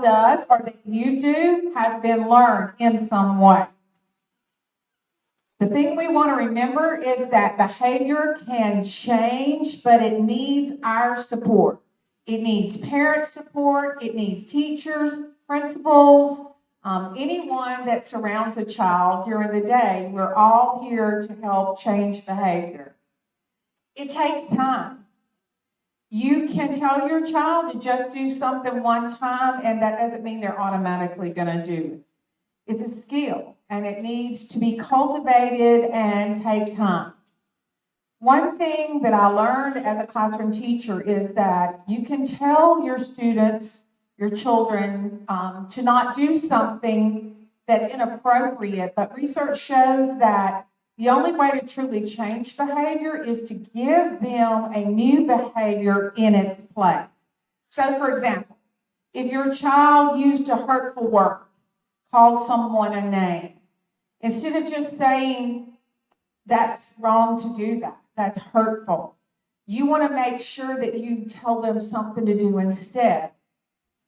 does or that you do has been learned in some way. The thing we want to remember is that behavior can change, but it needs our support. It needs parent support, it needs teachers, principals, anyone that surrounds a child during the day. We're all here to help change behavior. It takes time. You can tell your child to just do something one time, and that doesn't mean they're automatically going to do it. It's a skill, and it needs to be cultivated and take time. One thing that I learned as a classroom teacher is that you can tell your students, your children, to not do something that's inappropriate, but research shows that the only way to truly change behavior is to give them a new behavior in its place. So, for example, if your child used a hurtful word, called someone a name, instead of just saying, that's wrong to do that, that's hurtful, you want to make sure that you tell them something to do instead.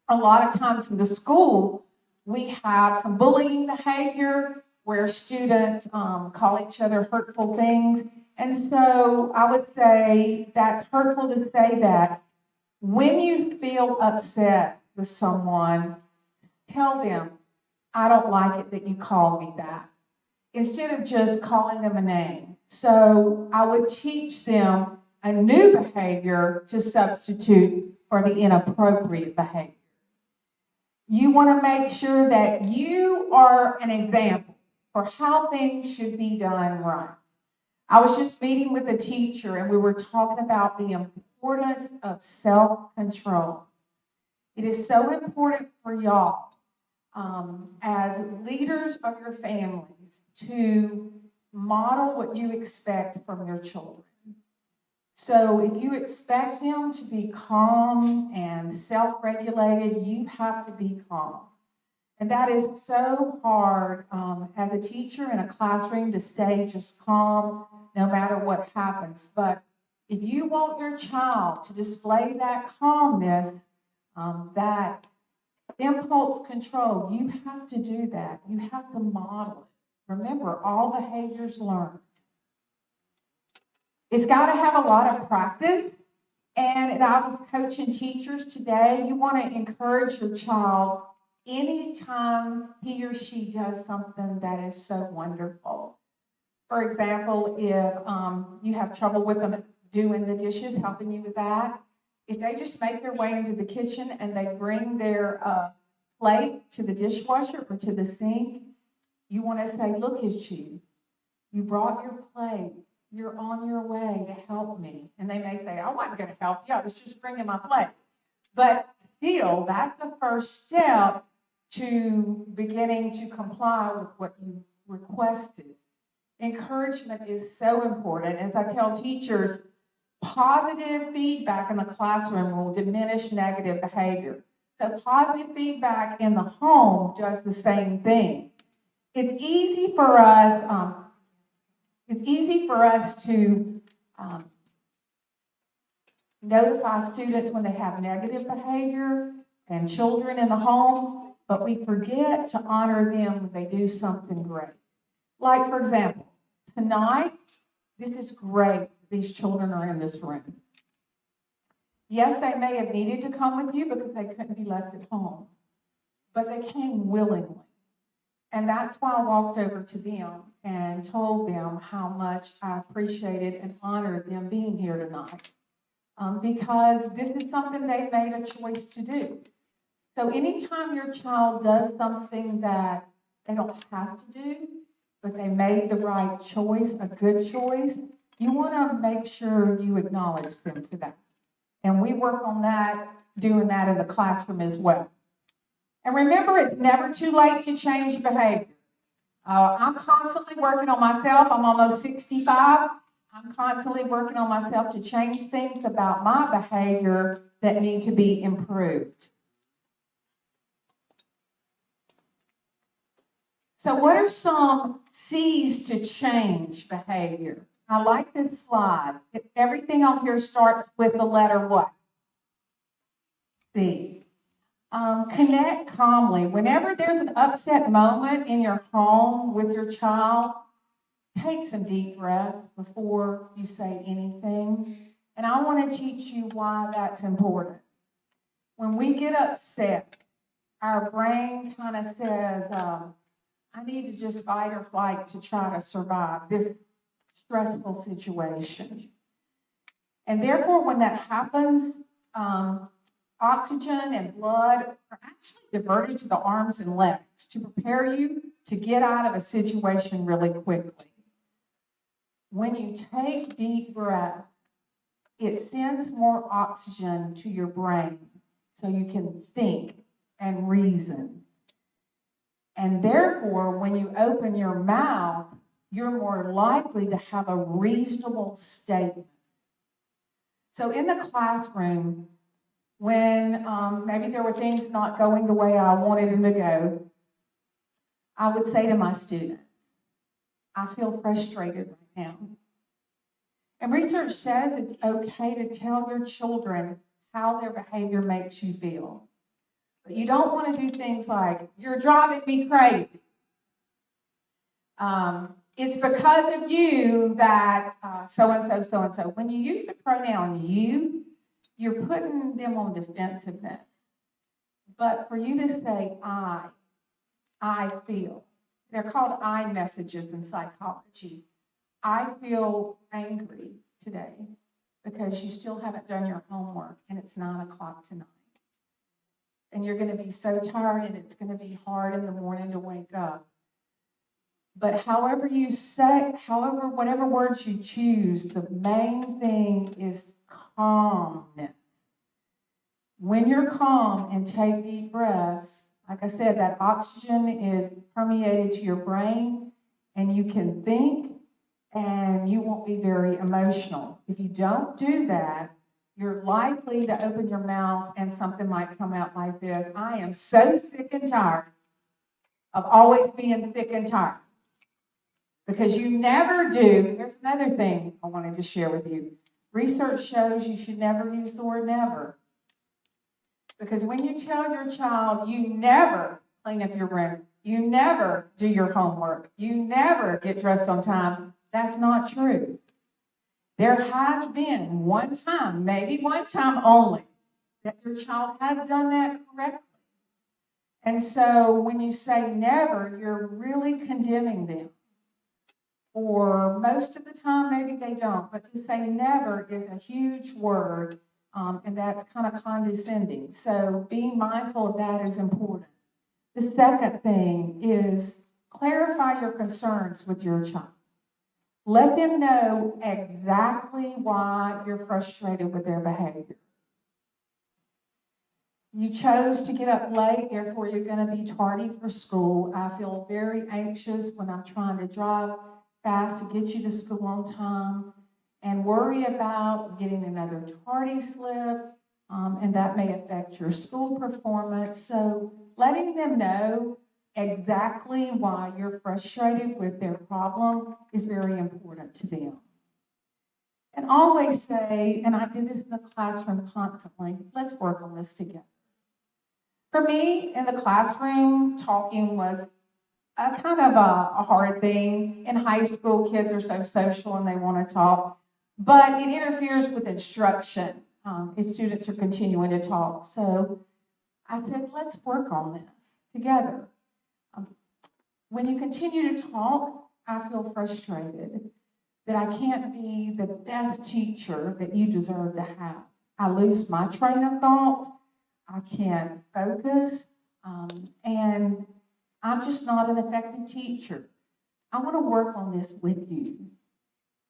A lot of times in the school, we have some bullying behavior where students call each other hurtful things. And so I would say that's hurtful to say that. When you feel upset with someone, tell them, I don't like it that you call me that, instead of just calling them a name. So I would teach them a new behavior to substitute for the inappropriate behavior. You want to make sure that you are an example for how things should be done right. I was just meeting with a teacher, and we were talking about the importance of self-control. It is so important for y'all as leaders of your families to model what you expect from your children. So if you expect them to be calm and self-regulated, you have to be calm. And that is so hard as a teacher in a classroom to stay just calm no matter what happens. But if you want your child to display that calmness, that impulse control, you have to do that. You have to model it. Remember, all behaviors learned. It's got to have a lot of practice. And I was coaching teachers today. You want to encourage your child anytime he or she does something that is so wonderful. For example, if you have trouble with them doing the dishes, helping you with that, if they just make their way into the kitchen and they bring their plate to the dishwasher or to the sink, you want to say, look at you. You brought your plate. You're on your way to help me. And they may say, I wasn't going to help you. I was just bringing my plate. But still, that's the first step to beginning to comply with what you requested. Encouragement is so important. As I tell teachers, positive feedback in the classroom will diminish negative behavior. So positive feedback in the home does the same thing. It's easy for us to notify students when they have negative behavior and children in the home, but we forget to honor them when they do something great. Like, for example, tonight, this is great. These children are in this room. Yes, they may have needed to come with you because they couldn't be left at home, but they came willingly. And that's why I walked over to them and told them how much I appreciated and honored them being here tonight. Because this is something they made a choice to do. So anytime your child does something that they don't have to do, but they made the right choice, a good choice, you want to make sure you acknowledge them for that. And we work on that, doing that in the classroom as well. And remember, it's never too late to change behavior. I'm constantly working on myself. I'm almost 65. I'm constantly working on myself to change things about my behavior that need to be improved. So what are some C's to change behavior? I like this slide. Everything on here starts with the letter what? C. Connect calmly. Whenever there's an upset moment in your home with your child, take some deep breaths before you say anything. And I want to teach you why that's important. When we get upset, our brain kind of says, I need to just fight or flight to try to survive this stressful situation. And therefore, when that happens, oxygen and blood are actually diverted to the arms and legs to prepare you to get out of a situation really quickly. When you take deep breath, it sends more oxygen to your brain so you can think and reason. And therefore, when you open your mouth, you're more likely to have a reasonable statement. So in the classroom, when maybe there were things not going the way I wanted them to go, I would say to my students, I feel frustrated right now. And research says it's okay to tell your children how their behavior makes you feel. But you don't want to do things like, you're driving me crazy. It's because of you that so-and-so, so-and-so. When you use the pronoun you, you're putting them on defensiveness. But for you to say I feel. They're called I messages in psychology. I feel angry today because you still haven't done your homework and it's 9 o'clock tonight. And you're going to be so tired and it's going to be hard in the morning to wake up. But however you say, whatever words you choose, the main thing is calmness. When you're calm and take deep breaths, like I said, that oxygen is permeated to your brain and you can think and you won't be very emotional. If you don't do that, you're likely to open your mouth and something might come out like this. I am so sick and tired of always being sick and tired. Because you never do. Here's another thing I wanted to share with you. Research shows you should never use the word never. Because when you tell your child you never clean up your room, you never do your homework, you never get dressed on time, that's not true. There has been one time, maybe one time only, that your child has done that correctly. And so when you say never, you're really condemning them. Or most of the time, maybe they don't, but to say never is a huge word, and that's kind of condescending. So being mindful of that is important. The second thing is clarify your concerns with your child. Let them know exactly why you're frustrated with their behavior. You chose to get up late, therefore you're going to be tardy for school. I feel very anxious when I'm trying to drive fast to get you to school on time and worry about getting another tardy slip, and that may affect your school performance. So letting them know exactly why you're frustrated with their problem is very important to them. And always say, and I do this in the classroom constantly, let's work on this together. For me, in the classroom, talking was a kind of a hard thing. In high school, kids are so social and they want to talk, but it interferes with instruction if students are continuing to talk. So I said, let's work on this together. When you continue to talk, I feel frustrated that I can't be the best teacher that you deserve to have. I lose my train of thought. I can't focus, and I'm just not an effective teacher. I want to work on this with you.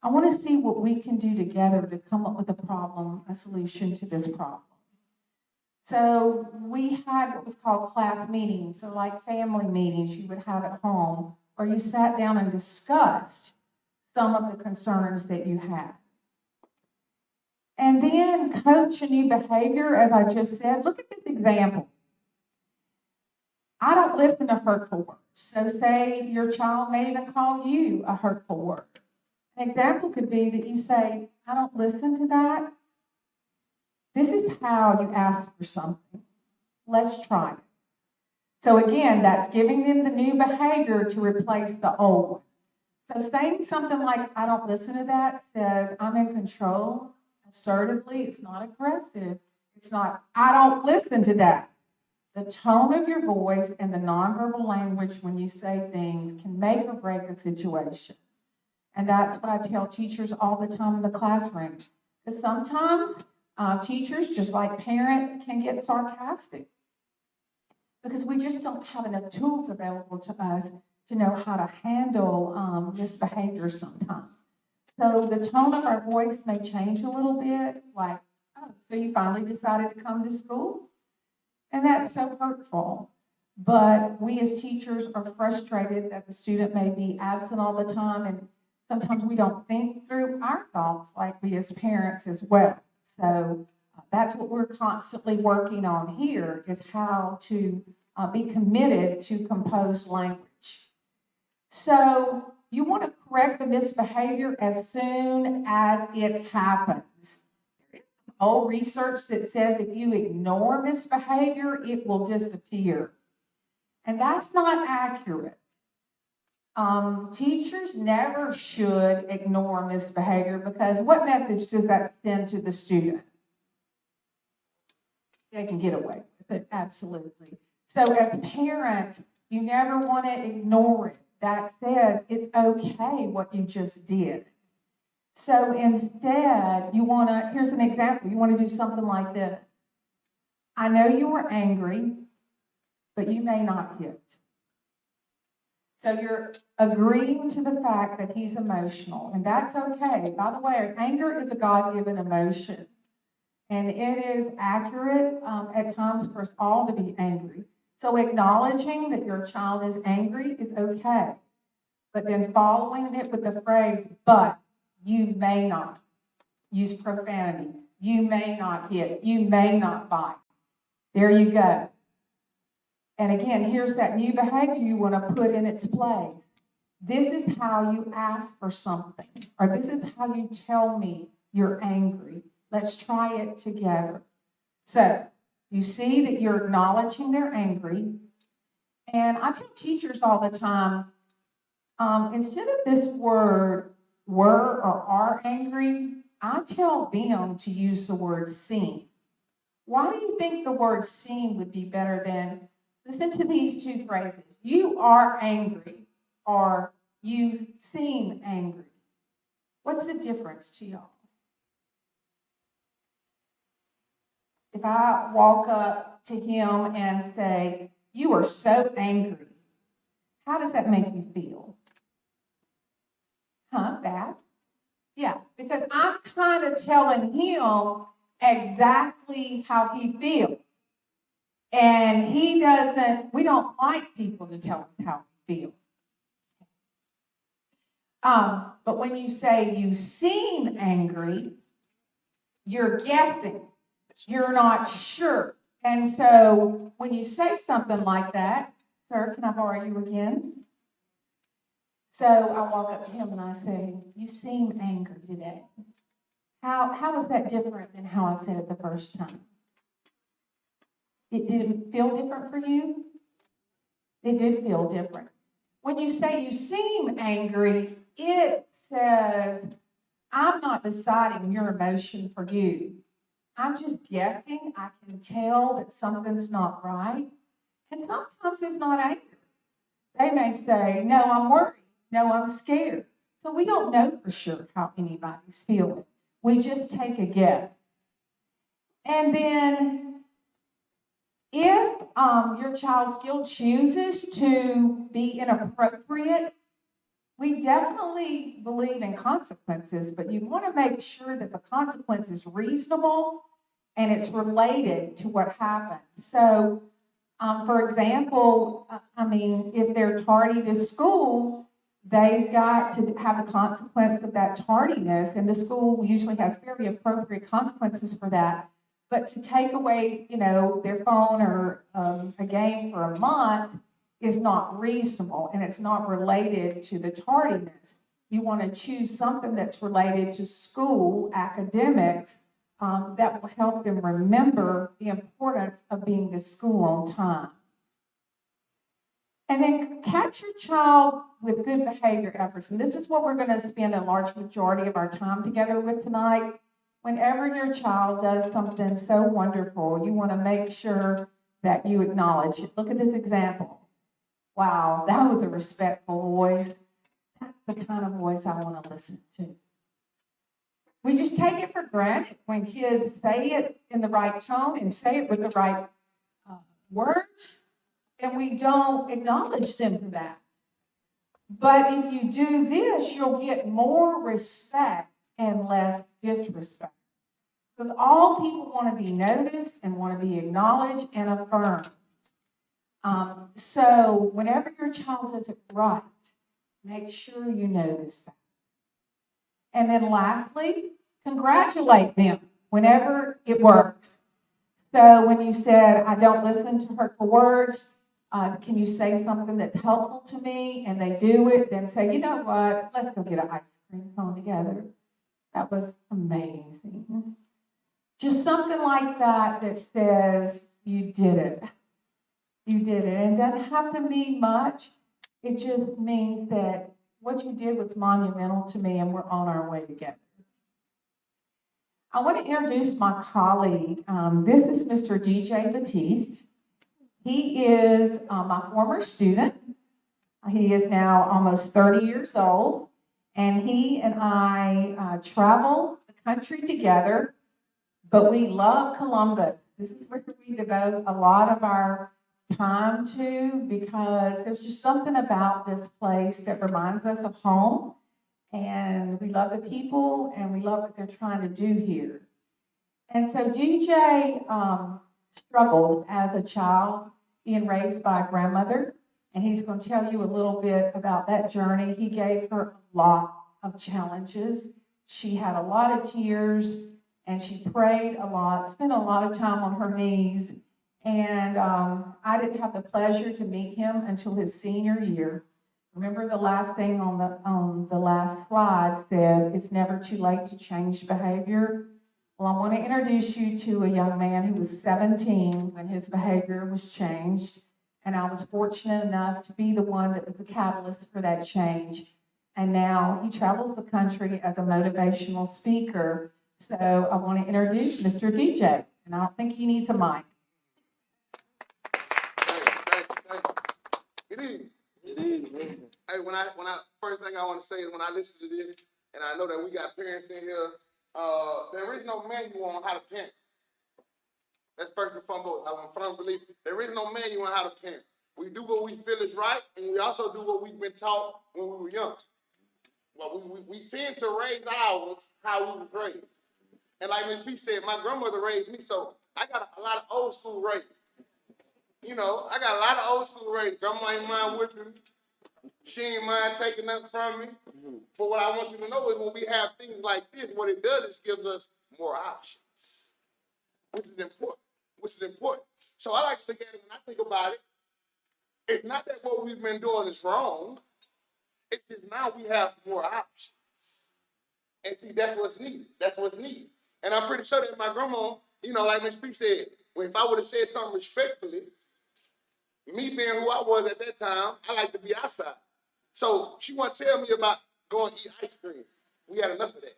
I want to see what we can do together to come up with a solution to this problem. So we had what was called class meetings, so like family meetings you would have at home, where you sat down and discussed some of the concerns that you had. And then coach a new behavior, as I just said. Look at this example. I don't listen to hurtful words. So say your child may even call you a hurtful word. An example could be that you say, I don't listen to that. This is how you ask for something. Let's try it. So again, that's giving them the new behavior to replace the old one. So saying something like, I don't listen to that, says I'm in control assertively. It's not aggressive. It's not, I don't listen to that. The tone of your voice and the nonverbal language when you say things can make or break a situation. And that's what I tell teachers all the time in the classroom. Because sometimes teachers, just like parents, can get sarcastic. Because we just don't have enough tools available to us to know how to handle misbehavior sometimes. So the tone of our voice may change a little bit, like, oh, so you finally decided to come to school? And that's so hurtful. But we as teachers are frustrated that the student may be absent all the time, and sometimes we don't think through our thoughts like we as parents as well. So that's what we're constantly working on here, is how to be committed to composed language. So you want to correct the misbehavior as soon as it happens. There is old research that says if you ignore misbehavior, it will disappear. And that's not accurate. Teachers never should ignore misbehavior, because what message does that send to the student? They can get away with it, absolutely. So as a parent, you never want to ignore it. That says it's okay what you just did. So instead, you want to, here's an example, you want to do something like this. I know you were angry, but you may not hit. So you're agreeing to the fact that he's emotional, and that's okay. By the way, anger is a God-given emotion, and it is accurate at times for us all to be angry. So acknowledging that your child is angry is okay, but then following it with the phrase, but you may not use profanity, you may not hit, you may not bite. There you go. And again, here's that new behavior you want to put in its place. This is how you ask for something, or this is how you tell me you're angry. Let's try it together. So you see that you're acknowledging they're angry. And I tell teachers all the time, instead of this word were or are angry, I tell them to use the word seem. Why do you think the word seem would be better than, listen to these two phrases, you are angry or you seem angry? What's the difference to y'all? If I walk up to him and say, you are so angry, how does that make you feel? Bad? Yeah, because I'm kind of telling him exactly how he feels. And he doesn't, we don't like people to tell us how we feel. But when you say you seem angry, you're guessing. You're not sure. And so when you say something like that, sir, can I borrow you again? So I walk up to him and I say, you seem angry today. How is that different than how I said it the first time? It didn't feel different for you? It did feel different. When you say you seem angry, it says, I'm not deciding your emotion for you. I'm just guessing. I can tell that something's not right. And sometimes it's not anger. They may say, no, I'm worried. No, I'm scared. So we don't know for sure how anybody's feeling. We just take a guess. And then if your child still chooses to be inappropriate, we definitely believe in consequences, but you want to make sure that the consequence is reasonable and it's related to what happened. So, for example, if they're tardy to school, they've got to have the consequence of that tardiness, and the school usually has very appropriate consequences for that. But to take away, their phone or a game for a month is not reasonable, and it's not related to the tardiness. You want to choose something that's related to school, academics, that will help them remember the importance of being to school on time. And then catch your child with good behavior efforts. And this is what we're going to spend a large majority of our time together with tonight. Whenever your child does something so wonderful, you want to make sure that you acknowledge it. Look at this example. Wow, that was a respectful voice. That's the kind of voice I want to listen to. We just take it for granted when kids say it in the right tone and say it with the right words, and we don't acknowledge them for that. But if you do this, you'll get more respect and less disrespect. Because all people want to be noticed and want to be acknowledged and affirmed. So whenever your child does it right, make sure you notice that. And then lastly, congratulate them whenever it works. So when you said, I don't listen to hurtful words, can you say something that's helpful to me? And they do it, then say, you know what, let's go get an ice cream cone together. That was amazing. Just something like that that says, you did it. You did it. And it doesn't have to mean much. It just means that what you did was monumental to me, and we're on our way together. I want to introduce my colleague. This is Mr. DJ Batiste. He is my former student. He is now almost 30 years old, and he and I travel the country together, but we love Columbus. This is where we devote a lot of our time to, because there's just something about this place that reminds us of home, and we love the people, and we love what they're trying to do here. And so DJ struggled as a child, being raised by a grandmother, and he's going to tell you a little bit about that journey. He gave her a lot of challenges. She had a lot of tears, and she prayed a lot, spent a lot of time on her knees. And I didn't have the pleasure to meet him until his senior year. Remember the last thing on the last slide said, it's never too late to change behavior. Well, I want to introduce you to a young man who was 17 when his behavior was changed. And I was fortunate enough to be the one that was the catalyst for that change. And now he travels the country as a motivational speaker. So I want to introduce Mr. DJ. And I don't think he needs a mic. Good evening. Hey, when I first thing I want to say is when I listen to this, and I know that we got parents in here, there is no manual on how to parent. That's first and foremost. I'm a firm believer. There is no manual on how to parent. We do what we feel is right, and we also do what we've been taught when we were young. Well, we tend to raise ours how we were raised. And like Ms. P said, my grandmother raised me, so I got a lot of old school raising. You know, I got a lot of old school raising. Grandma ain't mind whipping me. She ain't mind taking nothing from me. But what I want you to know is when we have things like this, what it does is gives us more options, which is important. So I like to look at it when I think about it. It's not that what we've been doing is wrong. It's just now we have more options. And see, that's what's needed. And I'm pretty sure that my grandma, you know, like Ms. P said, if I would have said something respectfully, me being who I was at that time, I like to be outside. So she want to tell me about going to eat ice cream. We had enough of that.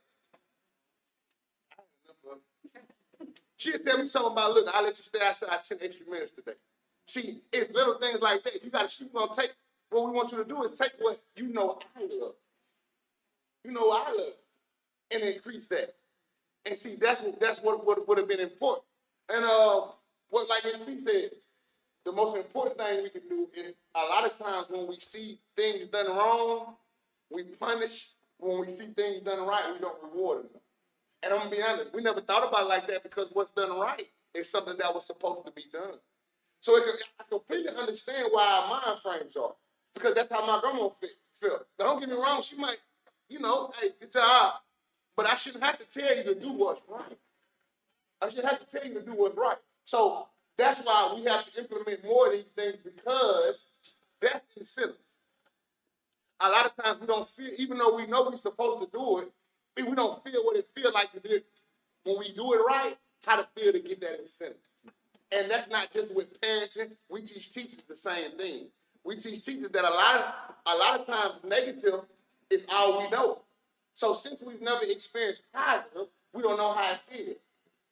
She'd tell me something about, look, I'll let you stay outside 10 extra minutes today. See, it's little things like that. She's going to take, what we want you to do is take what you know I love. You know I love. And increase that. And see, that's what would have been important. And what, like Ms. P said, the most important thing we can do is a lot of times when we see things done wrong, we punish. When we see things done right, we don't reward them. And I'm going to be honest, we never thought about it like that because what's done right is something that was supposed to be done. So I completely understand why our mind frames are, because that's how my grandma felt. Now, don't get me wrong, she might, hey, good job, but I shouldn't have to tell you to do what's right. I should have to tell you to do what's right. So that's why we have to implement more of these things, because that's incentive. A lot of times we don't feel, even though we know we're supposed to do it, we don't feel what it feels like to do it. when we do it right, how to feel to get that incentive. And that's not just with parenting. We teach teachers the same thing. We teach teachers that a lot of times negative is all we know. So since we've never experienced positive, we don't know how it feels.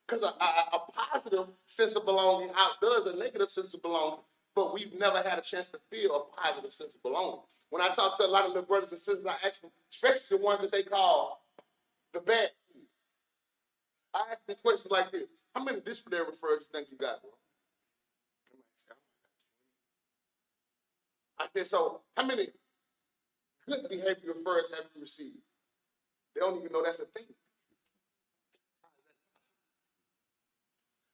Because a positive sense of belonging outdoes a negative sense of belonging, but we've never had a chance to feel a positive sense of belonging. When I talk to a lot of little brothers and sisters, I ask them, especially the ones that they call the bad kids, I ask them questions like this: how many disciplinary referrals you think you got, bro? I said, so how many good behavior referrals have you received? They don't even know that's a thing.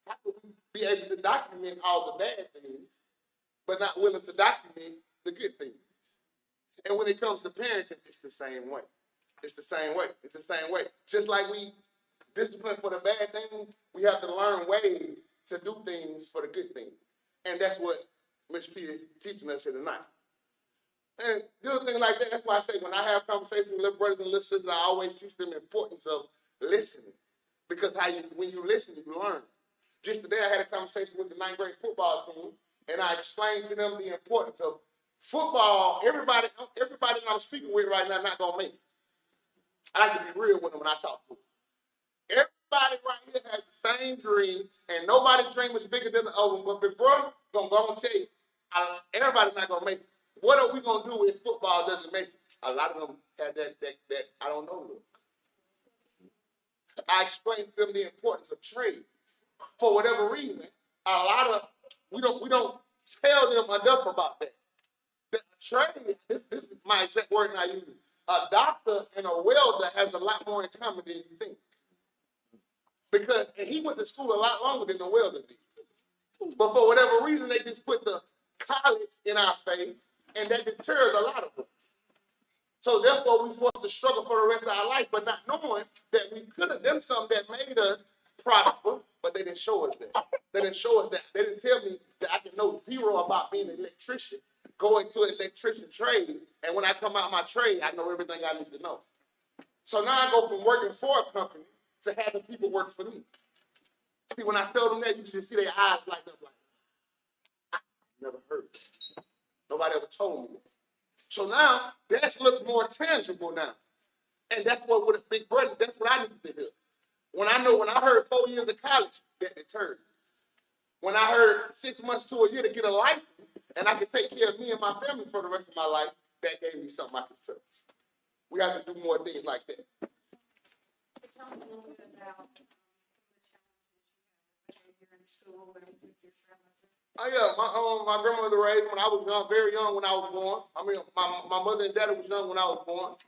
How can we be able to document all the bad things, but not willing to document the good things? And when it comes to parenting, it's the same way. It's the same way. It's the same way. Just like we discipline for the bad things, we have to learn ways to do things for the good things. And that's what Ms. P is teaching us here tonight. And little things like that, that's why I say when I have conversations with little brothers and little sisters, I always teach them the importance of listening. Because when you listen, you learn. Just today, I had a conversation with the 9th grade football team, and I explained to them the importance of football. Everybody that I'm speaking with right now not gonna make it. I like to be real with them when I talk to them. Everybody right here has the same dream, and nobody's dream is bigger than the other one. But big brother, I'm gonna tell you, everybody's not gonna make it. What are we gonna do if football doesn't make it? A lot of them have that I don't know look. I explained to them the importance of trade. For whatever reason, we don't tell them enough about that. The trade, this is my exact word I use. A doctor and a welder has a lot more in common than you think. And he went to school a lot longer than the welder did. But for whatever reason, they just put the college in our face, and that deters a lot of us. So therefore, we're forced to struggle for the rest of our life, but not knowing that we could have done something that made us prosper, but they didn't show us that. They didn't show us that. They didn't tell me that I can know zero about being an electrician, go into an electrician trade, and when I come out my trade, I know everything I need to know. So now I go from working for a company to having people work for me. See, when I tell them that, you just see their eyes light up like, never heard that. Nobody ever told me that. So now, that looks more tangible now. And that's what with a big brother, that's what I need to hear. When I heard 4 years of college, that deterred me. When I heard 6 months to a year to get a license, and I could take care of me and my family for the rest of my life, that gave me something I could touch. We have to do more things like that. Tell me a little bit about the challenges you have in school and with your grandmother. Oh yeah, my grandmother raised when I was young, very young when I was born. I mean, my mother and daddy was young when I was born.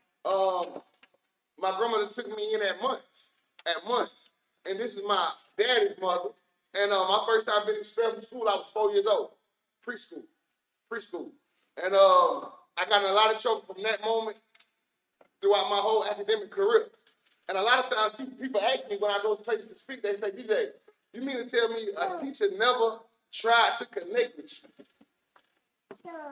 My grandmother took me in at months, and this is my daddy's mother. And my first time being expelled from school, I was 4 years old, preschool. And I got in a lot of trouble from that moment throughout my whole academic career. And a lot of times people ask me when I go to places to speak, they say, DJ, you mean to tell me a teacher never tried to connect with you?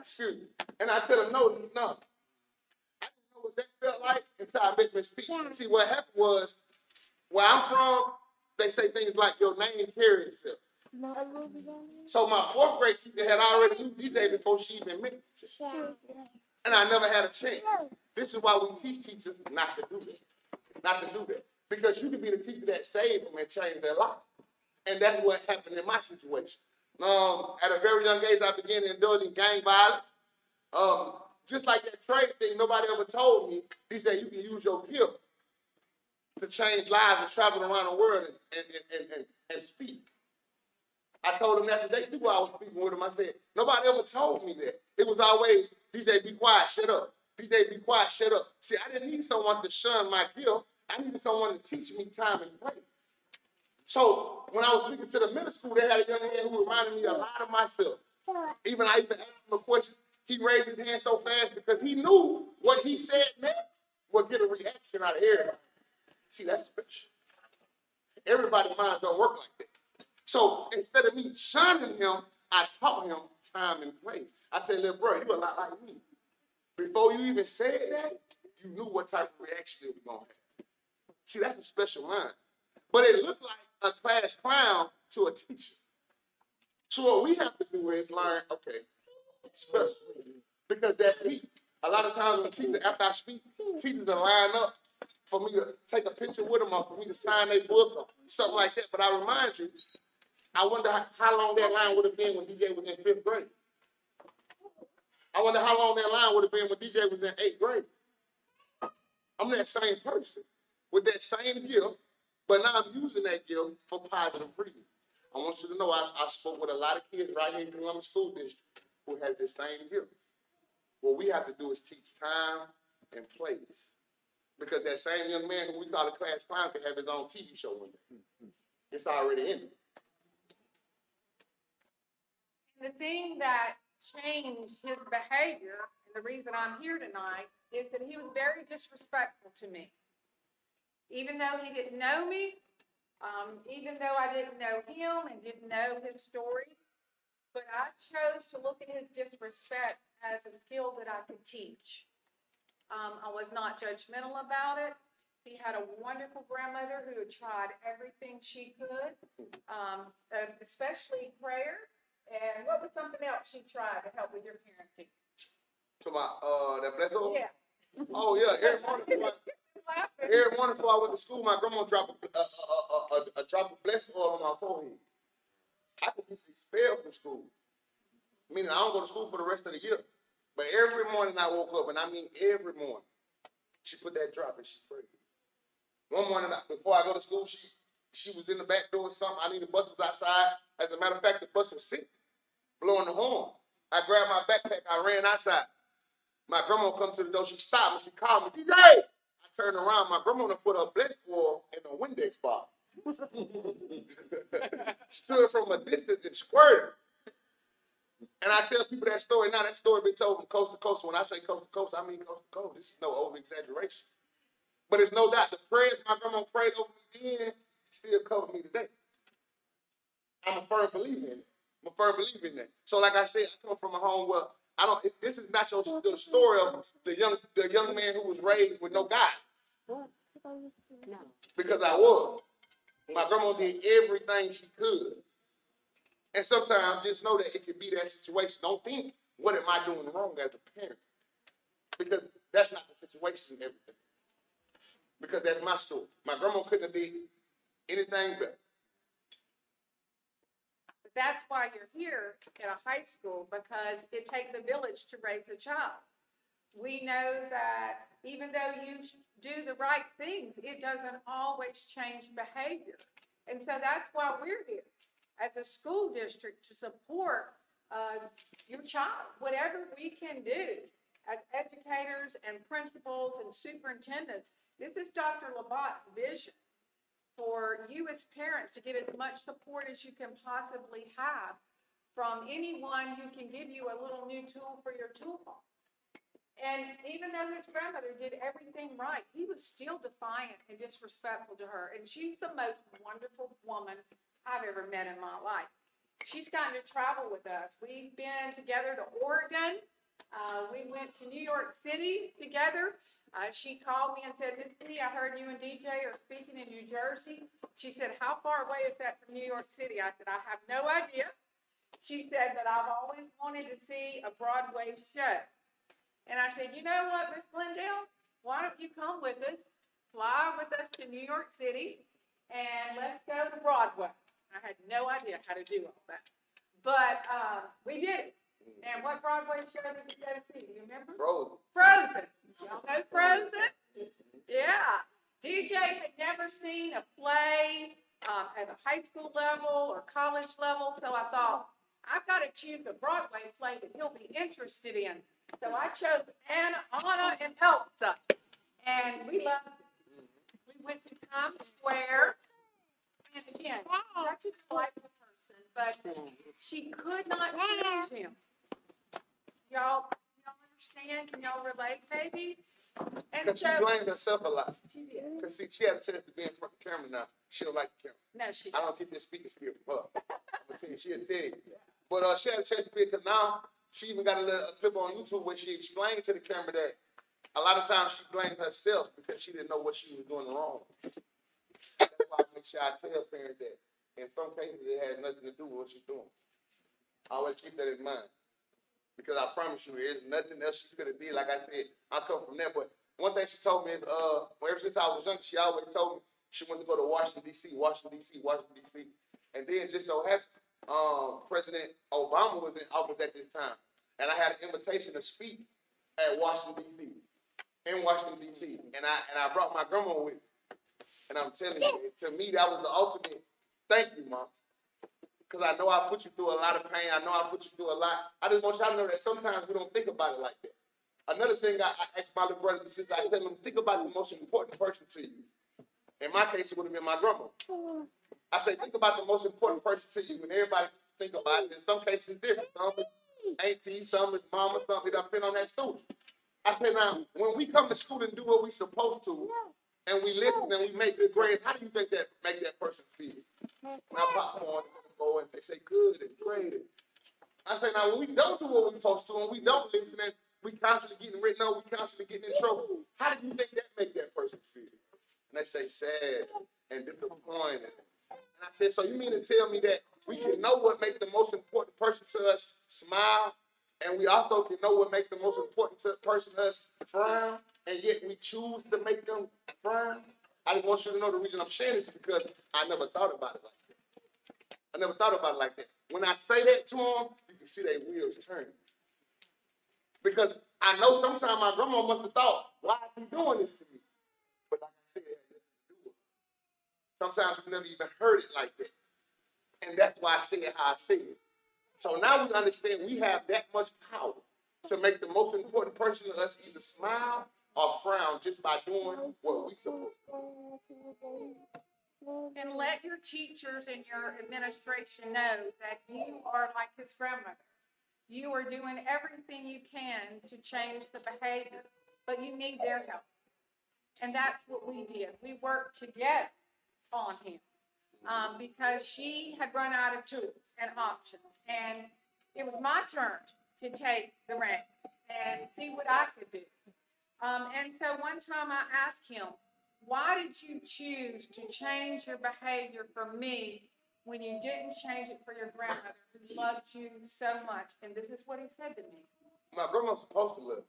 Excuse me. And I tell them, no. I didn't know what that felt like until I met Miss P. See, what happened was, where I'm from, they say things like your name carries itself. So my 4th grade teacher had already knew DJ before she even met me. And I never had a chance. This is why we teach teachers not to do that. Because you can be the teacher that saved them and changed their life. And that's what happened in my situation. At a very young age, I began to indulge in gang violence. Just like that trade thing, nobody ever told me, he said you can use your gift to change lives and travel around the world and speak. I told him that today too while I was speaking with him. I said, nobody ever told me that. It was always, DJ, be quiet, shut up. DJ, be quiet, shut up. See, I didn't need someone to shun my gift. I needed someone to teach me time and place. So when I was speaking to the middle school, they had a young man who reminded me a lot of myself. I even asked him a question. He raised his hand so fast because he knew what he said next would get a reaction out of everybody. See, that's special. Everybody's mind don't work like that. So instead of me shunning him, I taught him time and place. I said, little bro, you a lot like me. Before you even said that, you knew what type of reaction it was going to have. See, that's a special mind. but it looked like a class clown to a teacher. So what we have to do is learn, okay, special, because that's me. A lot of times when teachers, after I speak, teachers will line up for me to take a picture with them or for me to sign their book or something like that. But I remind you, I wonder how long that line would have been when DJ was in 5th grade. I wonder how long that line would have been when DJ was in 8th grade. I'm that same person with that same gift, but now I'm using that gift for positive reasons. I want you to know I spoke with a lot of kids right here in the Columbus School District who has the same gift. What we have to do is teach time and place. Because that same young man who we call a class clown can have his own TV show one day. It's already in him. The thing that changed his behavior, and the reason I'm here tonight, is that he was very disrespectful to me. Even though he didn't know me, even though I didn't know him and didn't know his story, but I chose to look at his disrespect as a skill that I could teach. I was not judgmental about it. He had a wonderful grandmother who had tried everything she could, especially prayer. And what was something else she tried to help with your parenting? To my that bless oil? Yeah. Oh yeah, every morning before I went to school, my grandma dropped a drop of blessed oil on my forehead. I could be expelled from school. Meaning I don't go to school for the rest of the year. But every morning I woke up, and I mean every morning, she put that drop and she prayed. One morning before I go to school, she was in the back door or something. I knew the bus was outside. As a matter of fact, the bus was sitting, blowing the horn. I grabbed my backpack, I ran outside. My grandma come to the door, she stopped me, she called me, DJ! I turned around, my grandma put her blessed oil in a Windex bottle. Stood from a distance and squirted. And I tell people that story now. That story been told from coast to coast. When I say coast to coast, I mean coast to coast. This is no over exaggeration. But it's no doubt the prayers my grandma prayed over me then still cover me today. I'm a firm believer in it. I'm a firm believer in that. So like I said, I come from a home where this is not the story of the young man who was raised with no God. No. Because I was. My grandma did everything she could. And sometimes just know that it could be that situation. Don't think, what am I doing wrong as a parent? Because that's not the situation and everything. Because that's my story. My grandma couldn't have did anything better. But that's why you're here at a high school, because it takes a village to raise a child. We know that even though you do the right things, it doesn't always change behavior. And so that's why we're here as a school district, to support your child, whatever we can do as educators and principals and superintendents. This is Dr. Labatt's vision for you as parents to get as much support as you can possibly have from anyone who can give you a little new tool for your toolbox. And even though his grandmother did everything right, he was still defiant and disrespectful to her. And she's the most wonderful woman I've ever met in my life. She's gotten to travel with us. We've been together to Oregon. We went to New York City together. She called me and said, Miss P, I heard you and DJ are speaking in New Jersey. She said, how far away is that from New York City? I said, I have no idea. She said, but I've always wanted to see a Broadway show. And I said, you know what, Miss Glendale, why don't you come with us, fly with us to New York City, and let's go to Broadway. I had no idea how to do all that. But we did it. And what Broadway show did you go to see? Do you remember? Frozen. Frozen. Y'all know Frozen? Yeah. DJ had never seen a play at a high school level or college level, so I thought, I've got to choose a Broadway play that he'll be interested in. So I chose Anna and Elsa, and we loved it. We went to Times Square, and again, such a delightful person, but she could not change him. Y'all understand? Can y'all relate, maybe? And Because so she blamed herself a lot. she did. Because see, she had a chance to be in front of the camera now. She don't like the camera. No, she I didn't. don't get this speaking skill from her. I'm gonna tell you, she'll tell you. But she had a chance to be, because now she even got a clip on YouTube where she explained to the camera that a lot of times she blamed herself because she didn't know what she was doing wrong. that's why I make sure I tell parents that in some cases it has nothing to do with what she's doing. Always keep that in mind. Because I promise you, there's nothing else she could have did. Like I said, I come from there. But one thing she told me is, ever since I was young, she always told me she wanted to go to Washington, D.C., Washington, D.C., Washington, D.C. And then just so happened, President Obama was in office at this time. And I had an invitation to speak at Washington, D.C., in Washington, D.C. And I brought my grandma with me. And I'm telling you, to me, that was the ultimate thank you, Mom. Because I know I put you through a lot of pain. I know I put you through a lot. I just want y'all to know that sometimes we don't think about it like that. Another thing I ask my little brothers and sisters, I tell them, think about the most important person to you. In my case, it would have been my grandma. I say, think about the most important person to you. And everybody think about it. In some cases, it's different. Some is auntie, some is mama, some it depends on that student. I say, now, when we come to school and do what we're supposed to, and we listen and we make good grades, how do you think that make that person feel? Now, popcorn. Go and they say good and great. I say, now when we don't do what we're supposed to and we don't listen and we constantly getting written over, we constantly getting in trouble, how do you think that make that person feel? And they say sad and disappointed. And I said, so you mean to tell me that we can know what makes the most important person to us smile, and we also can know what makes the most important person to us frown, and yet we choose to make them frown? I just want you to know the reason I'm sharing this is because I never thought about it like that. I never thought about it like that. When I say that to them, you can see their wheels turning. Because I know sometimes my grandma must have thought, why is he doing this to me? But like I said, it had nothing to do with it. Sometimes we never even heard it like that. And that's why I say it how I say it. So now we understand we have that much power to make the most important person to us either smile or frown just by doing what we supposed to do. And let your teachers and your administration know that you are like his grandmother. You are doing everything you can to change the behavior, but you need their help. And that's what we did. We worked together on him because she had run out of tools and options. And it was my turn to take the reins and see what I could do. And so one time I asked him, why did you choose to change your behavior for me when you didn't change it for your grandmother who loved you so much? And this is what he said to me. My grandma's supposed to love me.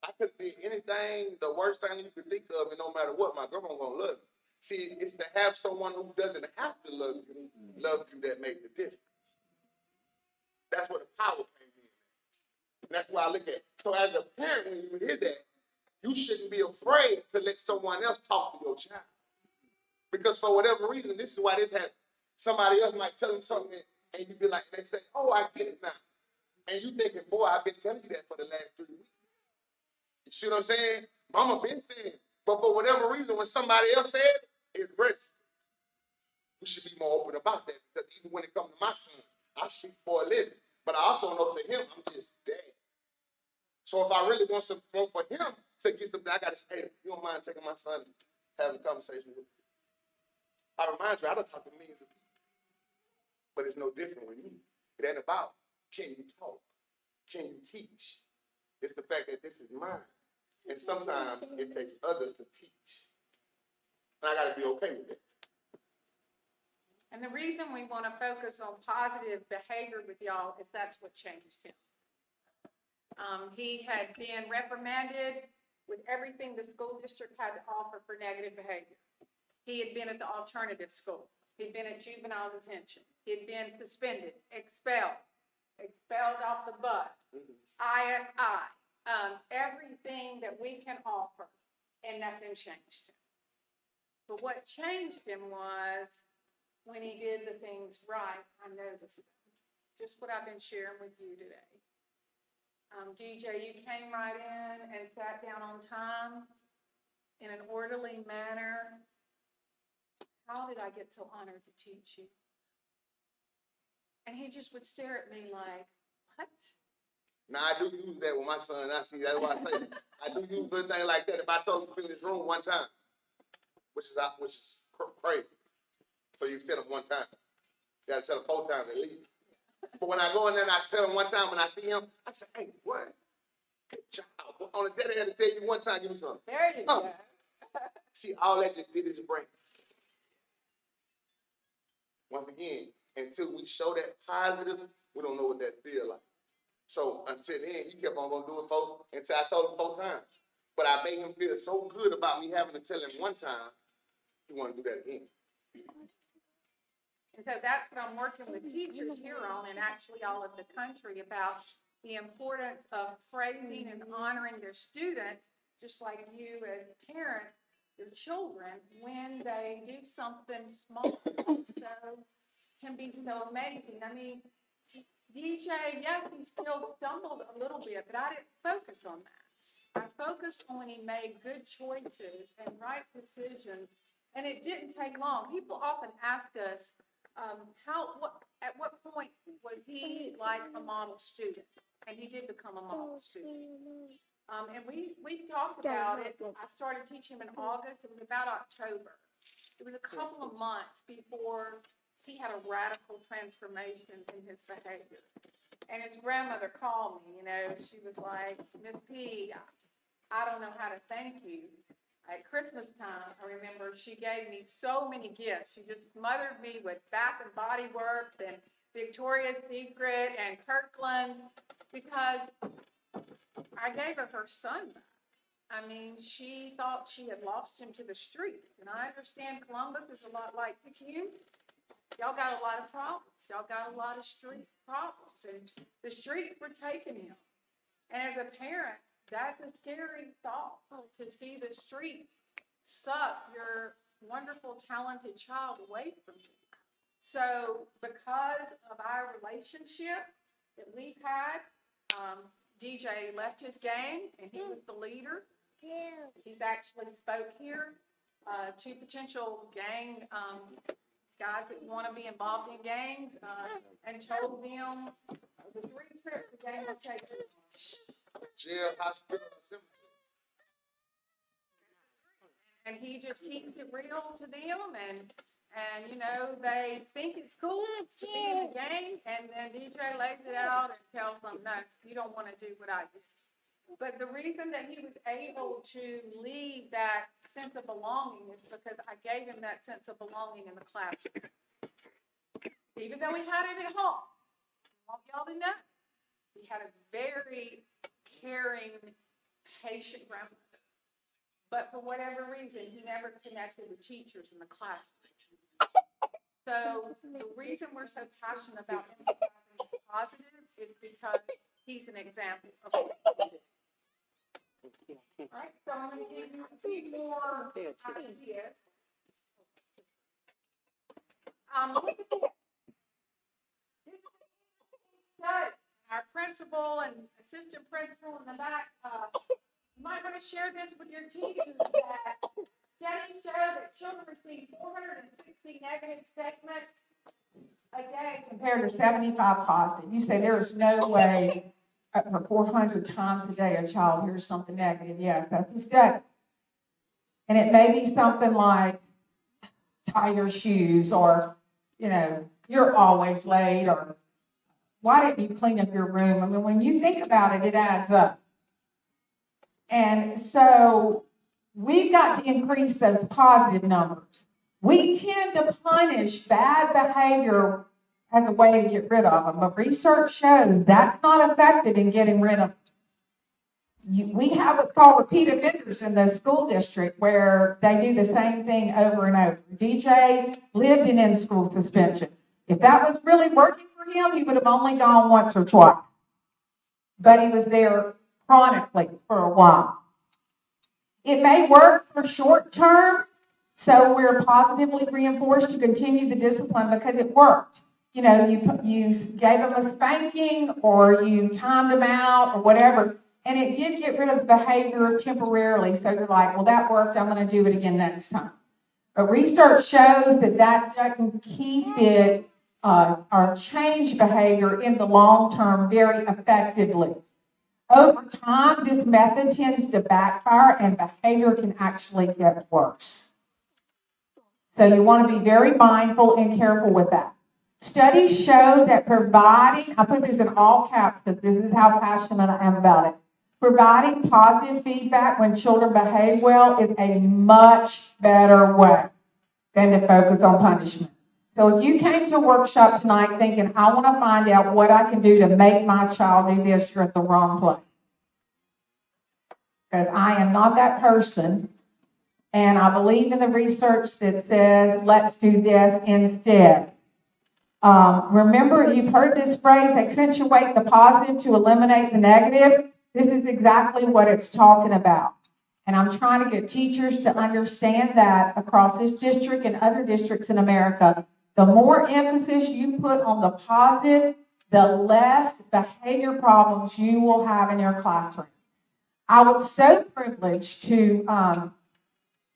I could be anything, the worst thing you could think of, and no matter what, my grandma gonna love you. See, it's to have someone who doesn't have to love you that made the difference. That's where the power came in. And that's why I look at it. So as a parent, when you hear that, you shouldn't be afraid to let someone else talk to your child. Because for whatever reason, this is why this happens. Somebody else might tell them something, and you be like, they say, oh, I get it now. And you thinking, boy, I've been telling you that for the last 3 weeks. You see what I'm saying? Mama been saying it. But for whatever reason, when somebody else said it, it's registered. We should be more open about that, because even when it comes to my son, I speak for a living. But I also know to him, I'm just dad. So if I really want something for him to get something, I got to say, hey, you don't mind taking my son and having a conversation with him. I remind you, I don't talk to millions of people. But it's no different with me. It ain't about, can you talk? Can you teach? It's the fact that this is mine. And sometimes it takes others to teach. And I got to be okay with it. And the reason we want to focus on positive behavior with y'all is that's what changed him. He had been reprimanded with everything the school district had to offer for negative behavior. He had been at the alternative school. He'd been at juvenile detention. He'd been suspended, expelled off the bus, ISI, everything that we can offer, and nothing changed him. But what changed him was when he did the things right, I noticed them. Just what I've been sharing with you today. DJ, you came right in and sat down on time in an orderly manner. How did I get so honored to teach you? And he just would stare at me like, what? Now, I do use that with my son. I see, that's why I say I do use anything like that. If I told him to clean this room one time, which is crazy. So you tell him one time. You got to tell him 4 times at least. But when I go in there and I tell him one time when I see him, I say, hey, what? Good job. On the day I had to tell you one time, give me something. There you go. See, all that just did is brain. Once again, until we show that positive, we don't know what that feel like. So until then, he kept on gonna do it until I told him 4 times. But I made him feel so good about me having to tell him 1 time, he wanted to do that again. And so that's what I'm working with teachers here on, and actually all of the country, about the importance of praising and honoring their students, just like you as parents, your children, when they do something small, so can be so amazing. I mean, DJ, yes, he still stumbled a little bit, but I didn't focus on that. I focused on when he made good choices and right decisions, and it didn't take long. People often ask us, at what point was he like a model student? And he did become a model student. And we talked about it. I started teaching him in August. It was about October. It was a couple of months before he had a radical transformation in his behavior. And his grandmother called me, she was like, Miss P, I don't know how to thank you. At Christmas time, I remember she gave me so many gifts. She just smothered me with Bath and Body Works and Victoria's Secret and Kirkland, because I gave her son back. I mean, she thought she had lost him to the streets. And I understand Columbus is a lot like you. Y'all got a lot of problems. Y'all got a lot of street problems. And the streets were taking him. And as a parent, that's a scary thought, to see the streets suck your wonderful, talented child away from you. So because of our relationship that we've had, DJ left his gang, and he was the leader. He's actually spoke here to potential gang guys that want to be involved in gangs, and told them the 3 trips the gang will take. Jail, hospital, and he just keeps it real to them, and they think it's cool to be in the gang, and then DJ lays it out and tells them, no, you don't want to do what I do. But the reason that he was able to leave that sense of belonging is because I gave him that sense of belonging in the classroom. Even though he had it at home, I want y'all to know, he had a very caring, patient grandmother. But for whatever reason, he never connected with teachers in the classroom. So the reason we're so passionate about emphasizing positive is because he's an example of what we do. All right, so I'm going to give you a few more ideas. Look at this. This is a study. Our principal and assistant principal in the back, you might want to share this with your teachers, that studies show that children receive 460 negative statements a day Compared to 75 positive. You say there is no way for 400 times a day a child hears something negative. Yes, that's a study. And it may be something like, tie your shoes, or, you're always late, or why didn't you clean up your room? I mean, when you think about it, it adds up. And so we've got to increase those positive numbers. We tend to punish bad behavior as a way to get rid of them, but research shows that's not effective in getting rid of them. We have what's called repeat offenders in the school district, where they do the same thing over and over. DJ lived in in-school suspension. If that was really working for him, he would have only gone once or twice. But he was there chronically for a while. It may work for short term, so we're positively reinforced to continue the discipline because it worked. You gave him a spanking, or you timed him out, or whatever, and it did get rid of the behavior temporarily. So you're like, well, that worked, I'm going to do it again next time. But research shows that doesn't keep it or change behavior in the long term very effectively. Over time, this method tends to backfire, and behavior can actually get worse. So you want to be very mindful and careful with that. Studies show that providing, I put this in all caps because this is how passionate I am about it, providing positive feedback when children behave well is a much better way than to focus on punishment. So if you came to a workshop tonight thinking, I want to find out what I can do to make my child do this, you're at the wrong place. Because I am not that person, and I believe in the research that says, let's do this instead. Remember, you've heard this phrase, accentuate the positive to eliminate the negative. This is exactly what it's talking about. And I'm trying to get teachers to understand that across this district and other districts in America. The more emphasis you put on the positive, the less behavior problems you will have in your classroom. I was so privileged to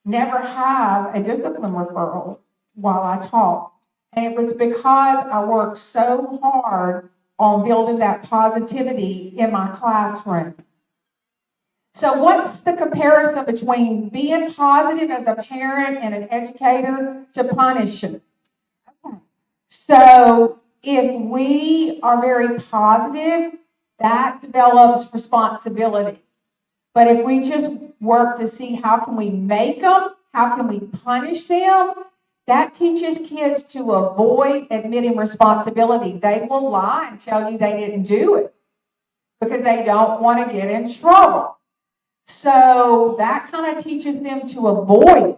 never have a discipline referral while I taught. And it was because I worked so hard on building that positivity in my classroom. So what's the comparison between being positive as a parent and an educator to punishing? Okay. So if we are very positive, that develops responsibility. But if we just work to see how can we make them, how can we punish them, that teaches kids to avoid admitting responsibility. They will lie and tell you they didn't do it because they don't want to get in trouble. So that kind of teaches them to avoid.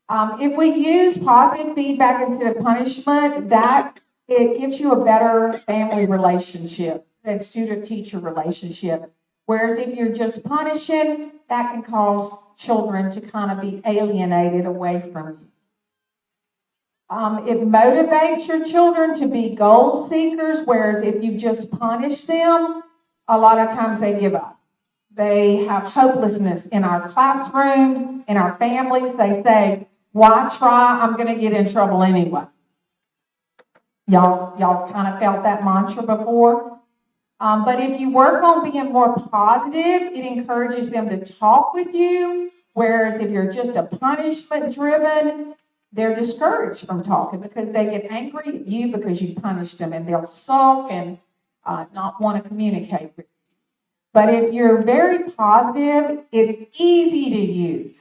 If we use positive feedback instead of punishment, that it gives you a better family relationship than student-teacher relationship. Whereas if you're just punishing, that can cause children to kind of be alienated away from you. It motivates your children to be goal seekers, whereas if you just punish them, a lot of times they give up. They have hopelessness in our classrooms, in our families. They say, why try? I'm going to get in trouble anyway. Y'all kind of felt that mantra before? But if you work on being more positive, it encourages them to talk with you. Whereas if you're just a punishment driven, they're discouraged from talking because they get angry at you because you punished them and they'll sulk and not want to communicate with you. But if you're very positive, it's easy to use.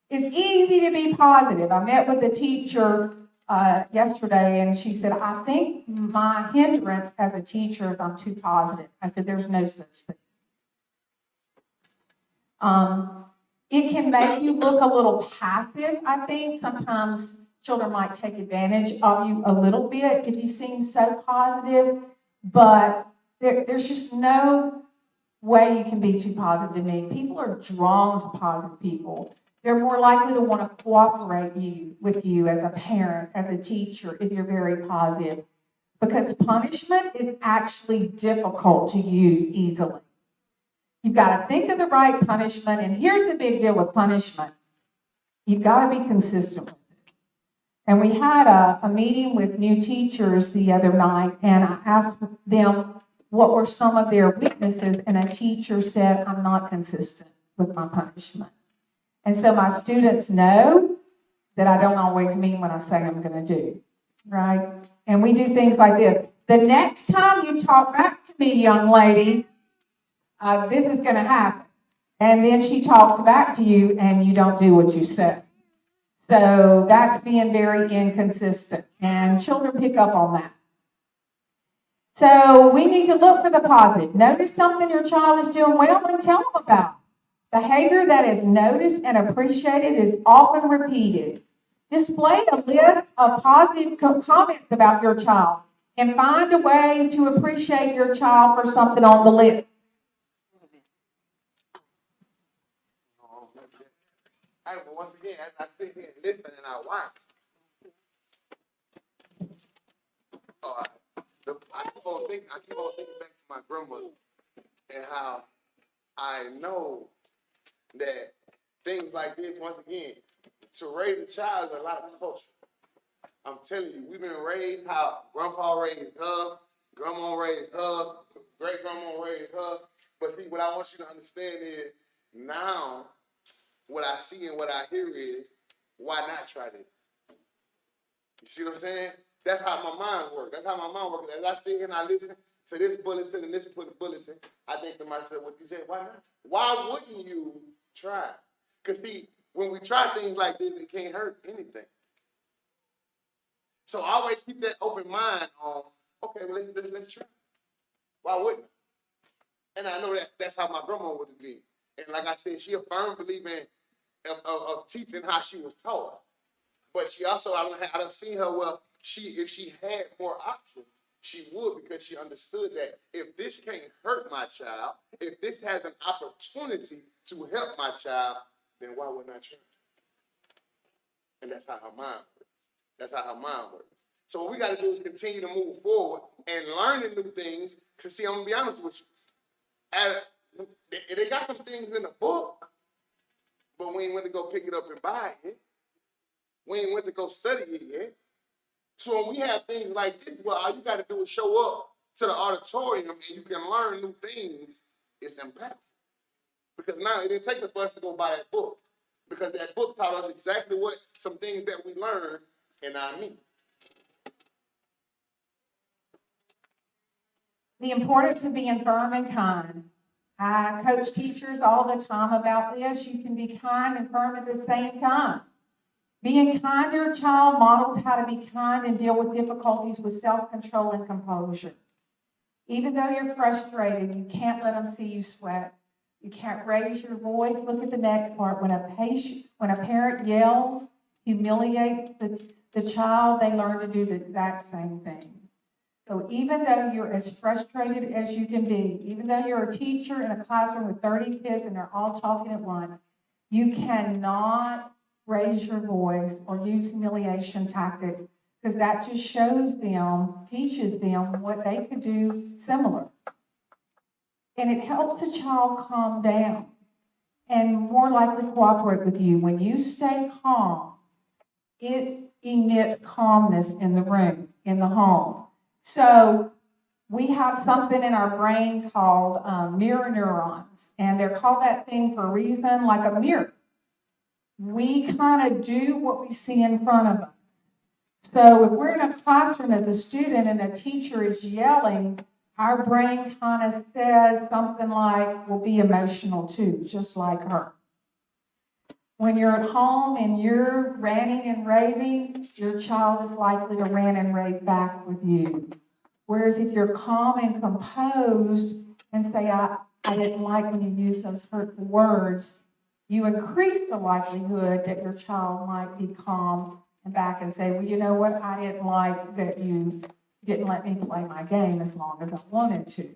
It's easy to be positive. I met with a teacher yesterday, and she said, I think my hindrance as a teacher is I'm too positive. I said, there's no such thing. It can make you look a little passive, I think. Sometimes children might take advantage of you a little bit if you seem so positive, but there's just no way you can be too positive to me. People are drawn to positive people. They're more likely to want to cooperate with you as a parent, as a teacher, if you're very positive. Because punishment is actually difficult to use easily. You've got to think of the right punishment. And here's the big deal with punishment. You've got to be consistent with it. And we had a meeting with new teachers the other night, and I asked them what were some of their weaknesses, and a teacher said, I'm not consistent with my punishment. And so my students know that I don't always mean what I say I'm going to do, right? And we do things like this. The next time you talk back to me, young lady, this is going to happen. And then she talks back to you and you don't do what you said. So that's being very inconsistent. And children pick up on that. So we need to look for the positive. Notice something your child is doing well and tell them about. Behavior that is noticed and appreciated is often repeated. Display a list of positive comments about your child and find a way to appreciate your child for something on the list. Hey, but once again, as I sit here and listen and I watch, I keep on thinking back to my grandmother and how I know that things like this, once again, to raise a child is a lot of culture. I'm telling you, we've been raised how grandpa raised her, grandma raised her, great grandma raised her. But see, what I want you to understand is now what I see and what I hear is, why not try this? You see what I'm saying? That's how my mind works. That's how my mind works. As I sit here and I listen to this bulletin and this bulletin, I think to myself, what you said, why not? Why wouldn't you try? Because see, when we try things like this, it can't hurt anything. So I always keep that open mind on, okay, well, let's try. Why wouldn't I? And I know that's how my grandma would be. And like I said, she a firm believer of teaching how she was taught. But she also, I done seen her, well, if she had more options, she would, because she understood that if this can't hurt my child, if this has an opportunity to help my child, then why wouldn't I try? And that's how her mind works. That's how her mind works. So what we got to do is continue to move forward and learning new things. Because see, I'm going to be honest with you. They got some things in the book, but we ain't went to go pick it up and buy it. We ain't went to go study it yet. So when we have things like this, well, all you got to do is show up to the auditorium and you can learn new things. It's impactful. Because now it didn't take us for us to go buy that book. Because that book taught us exactly what some things that we learned in our meeting. The importance of being firm and kind. I coach teachers all the time about this. You can be kind and firm at the same time. Being kind to your child models how to be kind and deal with difficulties with self-control and composure. Even though you're frustrated, you can't let them see you sweat. You can't raise your voice. Look at the next part. When a parent yells, humiliates the child, they learn to do the exact same thing. So even though you're as frustrated as you can be, even though you're a teacher in a classroom with 30 kids and they're all talking at once, you cannot raise your voice or use humiliation tactics, because that just teaches them what they could do similar. And it helps a child calm down and more likely cooperate with you. When you stay calm, it emits calmness in the room, in the home. So we have something in our brain called mirror neurons, and they're called that thing for a reason, like a mirror. We kind of do what we see in front of us. So if we're in a classroom as a student and a teacher is yelling, our brain kind of says something like, we'll be emotional too, just like her. When you're at home and you're ranting and raving, your child is likely to rant and rave back with you. Whereas if you're calm and composed and say, I didn't like when you used those hurtful words, you increase the likelihood that your child might be calm and back and say, well, you know what, I didn't like that you didn't let me play my game as long as I wanted to.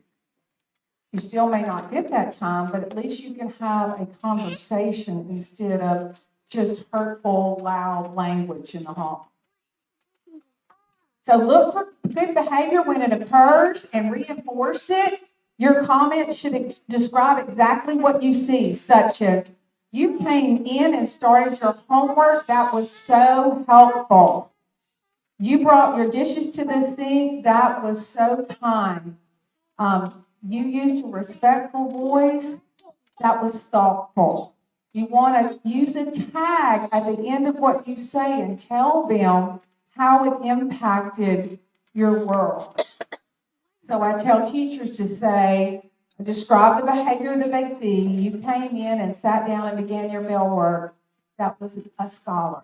You still may not get that time, but at least you can have a conversation instead of just hurtful, loud language in the home. So look for good behavior when it occurs and reinforce it. Your comments should describe exactly what you see, such as, you came in and started your homework. That was so helpful. You brought your dishes to the sink. That was so kind. You used a respectful voice. That was thoughtful. You want to use a tag at the end of what you say and tell them how it impacted your world. So I tell teachers to say, describe the behavior that they see. You came in and sat down and began your bell work. That was a scholar.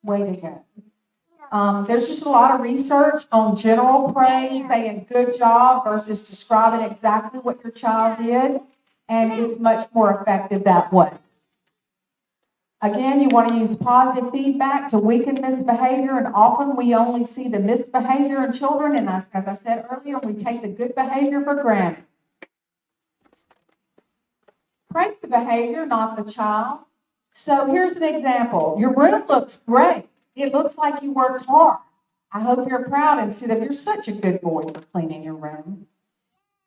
Way to go. There's just a lot of research on general praise, saying good job versus describing exactly what your child did, and it's much more effective that way. Again, you want to use positive feedback to weaken misbehavior, and often we only see the misbehavior in children, and as I said earlier, we take the good behavior for granted. Praise the behavior, not the child. So here's an example. Your room looks great. It looks like you worked hard. I hope you're proud instead of, you're such a good boy for cleaning your room.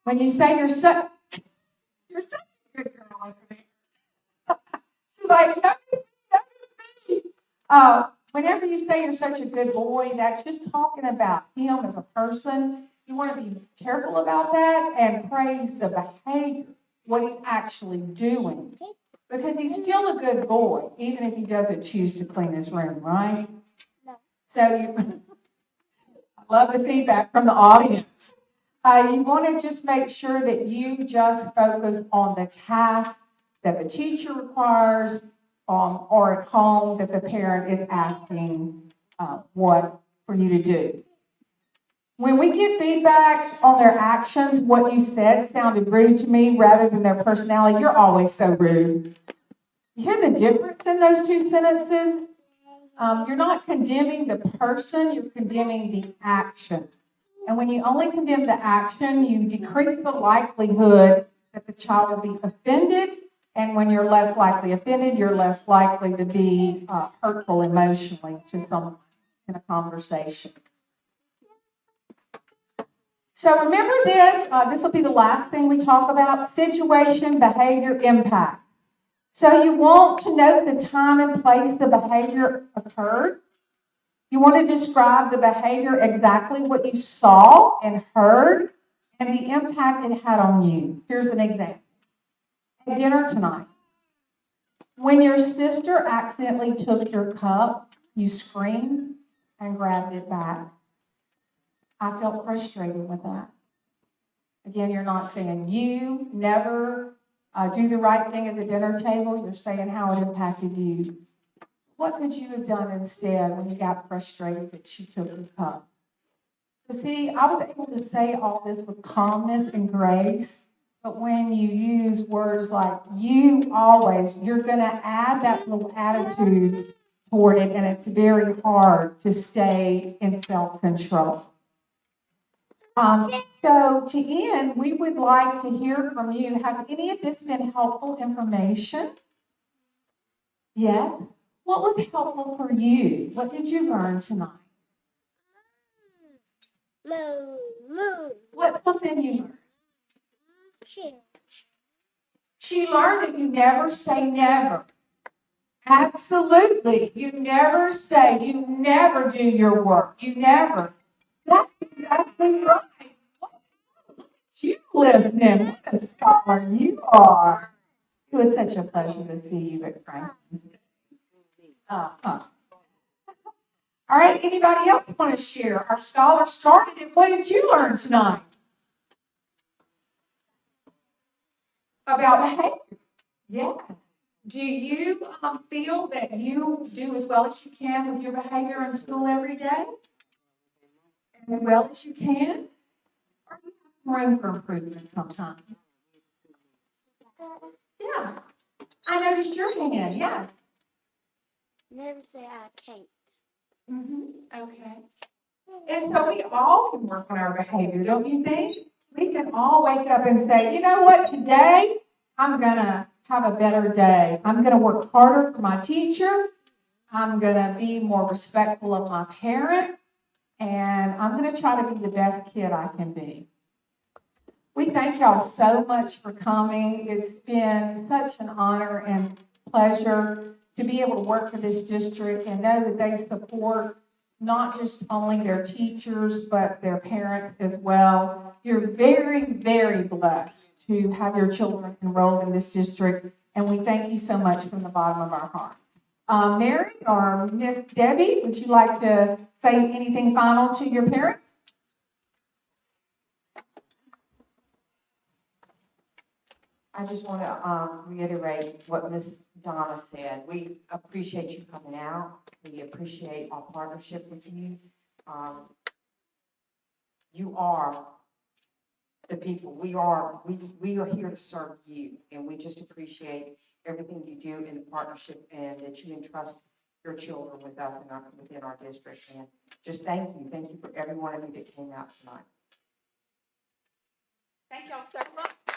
When you say you're such a good girl over there. She's like, that is me. Whenever you say you're such a good boy, that's just talking about him as a person. You want to be careful about that and praise the behavior, what he's actually doing. Because he's still a good boy, even if he doesn't choose to clean his room, right? No. So I love the feedback from the audience. You want to just make sure that you just focus on the task that the teacher requires, or at home that the parent is asking what for you to do. When we get feedback on their actions, what you said sounded rude to me rather than their personality, you're always so rude. You hear the difference in those two sentences? You're not condemning the person, you're condemning the action. And when you only condemn the action, you decrease the likelihood that the child will be offended. And when you're less likely offended, you're less likely to be hurtful emotionally to someone in a conversation. So remember this. This will be the last thing we talk about: situation, behavior, impact. So you want to note the time and place the behavior occurred. You want to describe the behavior, exactly what you saw and heard, and the impact it had on you. Here's an example. At dinner tonight, when your sister accidentally took your cup, you screamed and grabbed it back. I felt frustrated with that. Again, you're not saying you never do the right thing at the dinner table. You're saying how it impacted you. What could you have done instead when you got frustrated that she took your cup? So see, I was able to say all this with calmness and grace, but when you use words like you always, you're going to add that little attitude toward it, and it's very hard to stay in self-control. So to end, we would like to hear from you. Has any of this been helpful information? Yes? What was helpful for you? What did you learn tonight? What's something you learned? She learned that you never say never. Absolutely. You never say, you never do your work. You never. That's exactly right. You listening. What a scholar you are. It was such a pleasure to see you at Franklin. All right, anybody else want to share? Our scholar started it. What did you learn tonight? About behavior. Yes. Do you feel that you do as well as you can with your behavior in school every day? As well as you can? Or do you have room for improvement sometimes? Yeah. I noticed your hand, yes. Never say I can't. Okay. And so we all can work on our behavior, don't you think? We can all wake up and say, you know what, today I'm going to have a better day. I'm going to work harder for my teacher. I'm going to be more respectful of my parent. And I'm going to try to be the best kid I can be. We thank y'all so much for coming. It's been such an honor and pleasure to be able to work for this district and know that they support not just only their teachers, but their parents as well. You're very, very blessed to have your children enrolled in this district, and we thank you so much from the bottom of our hearts. Mary or Miss Debbie, would you like to say anything final to your parents? I just want to reiterate what Ms. Donna said. We appreciate you coming out. We appreciate our partnership with you. You are the people. We are here to serve you, and we just appreciate everything you do in the partnership and that you entrust your children with us within our district. And just thank you. Thank you for every one of you that came out tonight. Thank y'all so much.